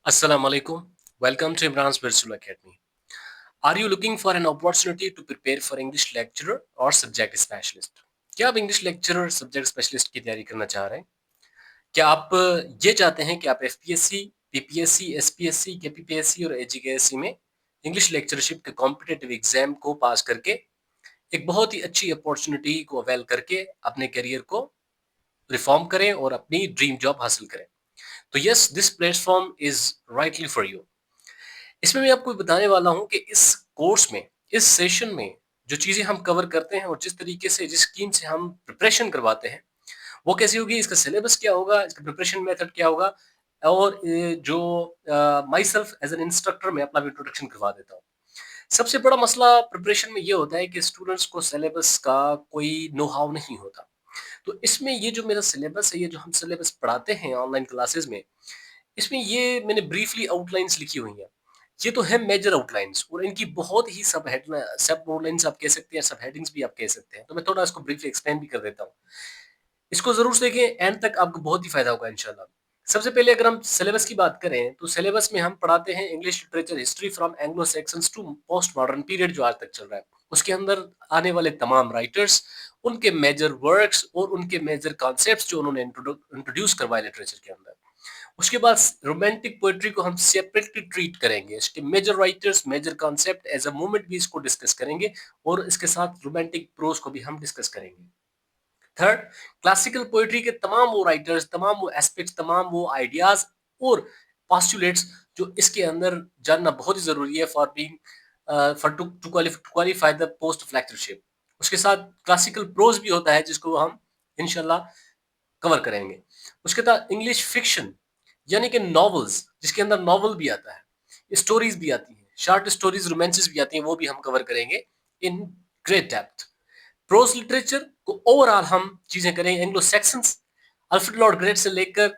Assalamu alaikum. Welcome to Imran's Virtual Academy. Are you looking for an opportunity to prepare for English lecturer or subject specialist? क्या आप English lecturer subject specialist की तैयारी करना चाह रहे हैं? क्या आप ये चाहते हैं कि आप एफपीएससी, पीपीएससी, एसपीएससी, केपीपीएससी और एजीकेएससी में इंग्लिश लेक्चरशिप के कॉम्पिटिटिव एग्जाम को पास करके एक बहुत ही अच्छी अपॉर्चुनिटी को अवेल करके अपने करियर को रिफॉर्म करें और अपनी ड्रीम जॉब हासिल करें? तो yes, this platform is rightly for you. इसमें मैं आपको बताने वाला हूँ कि इस कोर्स में, इस सेशन में जो चीज़ें हम कवर करते हैं और जिस तरीके से, जिस स्कीम से हम प्रिपरेशन करवाते हैं, वो कैसी होगी, इसका सिलेबस क्या होगा, इसका प्रिपरेशन मेथड क्या होगा और जो myself as an instructor मैं अपना इंट्रोडक्शन करवा देता हूँ। सबसे बड़ा मसला प्रिपरेशन में ये होता है कि स्टूडेंट्स को सिलेबस का कोई नो हाउ नहीं होता। तो इसमें ये जो मेरा सिलेबस है, ये जो हम सिलेबस पढ़ाते हैं ऑनलाइन क्लासेस में, इसमें ये मैंने ब्रीफली आउटलाइंस लिखी हुई हैं। ये तो है मेजर आउटलाइंस और इनकी बहुत ही सब आउटलाइंस आप कह सकते हैं, सब हेडिंग्स भी आप कह सकते हैं। तो मैं थोड़ा इसको ब्रीफली एक्सप्लेन भी कर देता हूँ। इसको ज़रूर देखें, एंड तक आपको बहुत ही फ़ायदा होगा इंशाल्लाह। सबसे पहले अगर हम सिलेबस की बात करें, तो सिलेबस में हम पढ़ाते हैं English literature history from Anglo Saxons to post modern period जो आज तक चल रहा है। उसके अंदर आने वाले तमाम राइटर्स, उनके मेजर वर्क्स और उनके मेजर कॉन्सेप्ट्स जो उन्होंने इंट्रोड्यूस करवाए लिटरेचर के अंदर। उसके बाद रोमांटिक पोएट्री को हम सेपरेटली ट्रीट करेंगे, इसके major writers, major concept as a movement भी इसको डिस्कस करेंगे और इसके साथ रोमांटिक प्रोज को भी हम डिस्कस करेंगे। थर्ड, क्लासिकल पोएट्री के तमाम वो राइटर्स, तमाम वो एस्पेक्ट्स, तमाम वो आइडियाज और पोस्टुलेट्स जो इसके अंदर जानना बहुत ही जरूरी है for being for to qualify the post of lectureship. उसके साथ क्लासिकल प्रोज भी होता है जिसको हम इंशाल्लाह कवर करेंगे। उसके बाद इंग्लिश फिक्शन यानी कि नॉवेल्स, जिसके अंदर नॉवल भी आता है, स्टोरीज भी आती हैं, शॉर्ट स्टोरीज, रोमांसेस भी आती हैं, वो भी हम कवर करेंगे in great depth. Prose literature को ओवरऑल हम चीजें करेंगे, Anglo Saxons, Alfred Lord Great से लेकर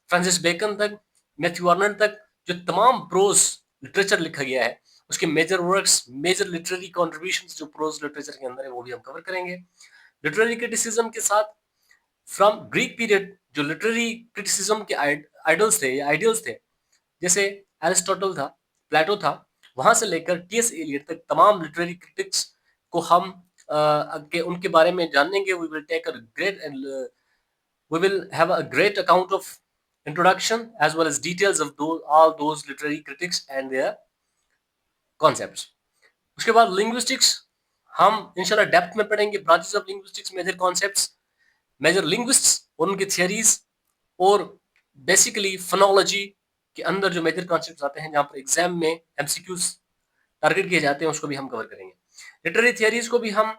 फ्रांसिस बेकन तक, मैथ्यू आर्नल्ड तक, जो तमाम प्रोज लिटरेचर लिखा गया है, उसके major works, major literary contributions जो प्रोज लिटरेचर के अंदर है, वो भी हम कवर करेंगे। लिटरेरी क्रिटिसिज्म के साथ फ्रॉम ग्रीक पीरियड जो लिटरेरी क्रिटिसिज्म के आइडल्स थे, आइडियल्स थे, जैसे एरिस्टोटल था, प्लेटो था, वहां से लेकर टीएस एलियट तक तमाम लिटरेरी क्रिटिक्स को हम के उनके बारे में जानेंगे। We will take a great and we will have a great account of introduction as well as details of all those literary critics and their concepts. उसके बाद लिंग्विस्टिक्स हम इंशाल्लाह डेप्थ में पढ़ेंगे, branches of linguistics, major concepts, major linguists और उनकी theories, और basically phonology के अंदर जो मेजर कॉन्सेप्ट्स आते हैं जहां पर एग्जाम में एमसीक्यूज टारगेट किए जाते हैं, उसको भी हम कवर करेंगे। लिटरेरी थियरीज को भी हम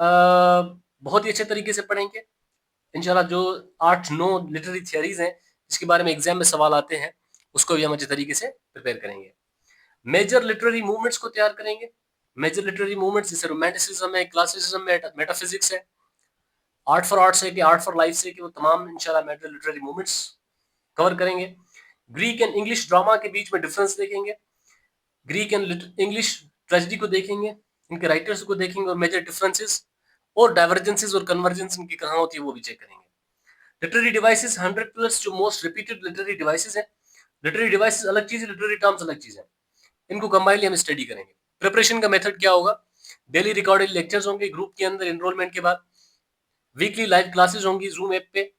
बहुत ही अच्छे तरीके से पढ़ेंगे इंशाल्लाह। जो 8-9 लिटरेरी थियरीज हैं जिसके बारे में एग्जाम में सवाल आते हैं, उसको भी हम अच्छे तरीके से प्रिपेयर करेंगे। मेजर लिटरेरी मूवमेंट्स को तैयार करेंगे। मेजर लिटरेरी मूवमेंट्स जैसे रोमांटिसिज्म है, क्लासिसिज्म है, मेटाफिजिक्स है, आर्ट फॉर आर्ट्स है कि आर्ट फॉर लाइफ से, कि वो तमाम इंशाल्लाह मेजर लिटरेरी मूवमेंट्स कवर करेंगे। ग्रीक एंड इंग्लिश ड्रामा के बीच में डिफरेंस देखेंगे, ग्रीक एंड इंग्लिश ट्रेजेडी को देखेंगे, इनके राइटर्स को देखेंगे और मेजर डिफरेंसेस और डाइवर्जेंसेस और कन्वर्जेंस इनकी कहाँ होती है वो भी चेक करेंगे। लिटरेरी डिवाइसेस 100 प्लस जो मोस्ट रिपीटेड लिटरेरी डिवाइसेस हैं, लिटरेरी डिवाइसेस अलग चीज है, लिटरेरी टर्म्स अलग चीज है, इनको कंबाइनली हम स्टडी करेंगे। प्रिपरेशन का मेथड क्या होगा, डेली रिकॉर्डेड लेक्चर्स होंगे ग्रुप के अंदर एनरोलमेंट के बाद, वीकली लाइव क्लासेस होंगी जूम ऐप पे,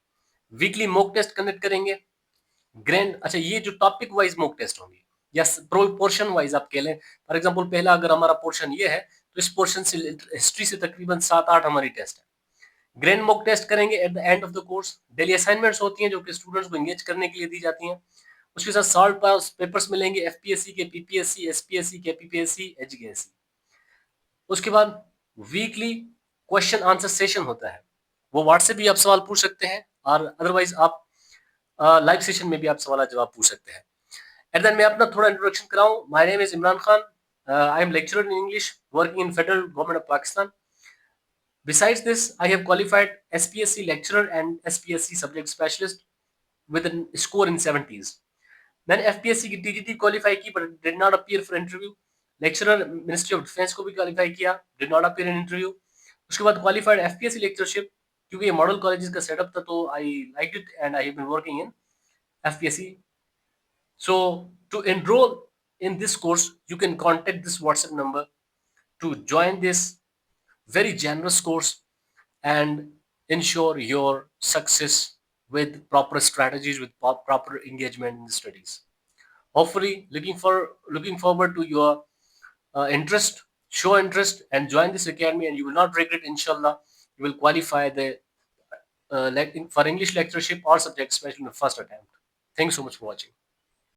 वीकली मॉक टेस्ट कंडक्ट करेंगे, ग्रैंड, अच्छा ये जो टॉपिक वाइज मॉक टेस्ट होंगी या पोर्शन वाइज आप कह लें, फॉर एग्जांपल पहला अगर हमारा पोर्शन ये है तो इस पोर्शन से हिस्ट्री से तकरीबन 7-8 हमारी टेस्ट है। ग्रैंड मॉक टेस्ट करेंगे at the end of the course. Daily assignments होती हैं जो कि स्टूडेंट्स को एंगेज करने के लिए दी जाती हैं। उसके साथ सॉल्व पास पेपर्स मिलेंगे एफपीएससी के, पीपीएससी, एसपीएससी के, पीपीएससी, एचजीएससी। उसके बाद वीकली क्वेश्चन आंसर सेशन होता है, वो व्हाट्सएप भी आप सवाल पूछ सकते हैं और अदरवाइज आप लाइव सेशन में भी आप सवाल जवाब पूछ सकते हैं। एंड देन मैं अपना थोड़ा इंट्रोडक्शन कराऊं। My name is Imran Khan, I am lecturer in English working in federal government of Pakistan. Besides this, I have qualified SPSC lecturer and SPSC subject specialist with a score in 70s. मैंने FPSC की TGT qualify की but did not appear for interview. Lecturer ministry of defence को भी qualify किया, did not appear in interview. उसके बाद qualified FPSC lectureship, क्योंकि ये मॉडल कॉलेजेस का सेटअप था तो I like it and I have been working in FPSC So to enroll in this course, you can contact this WhatsApp number to join this very generous course and ensure your success with proper strategies, with proper engagement in the studies. Hopefully, looking forward to your interest, show interest, and join this academy, and you will not regret. Inshallah, you will qualify the for English lectureship or subject special in the first attempt. Thanks so much for watching.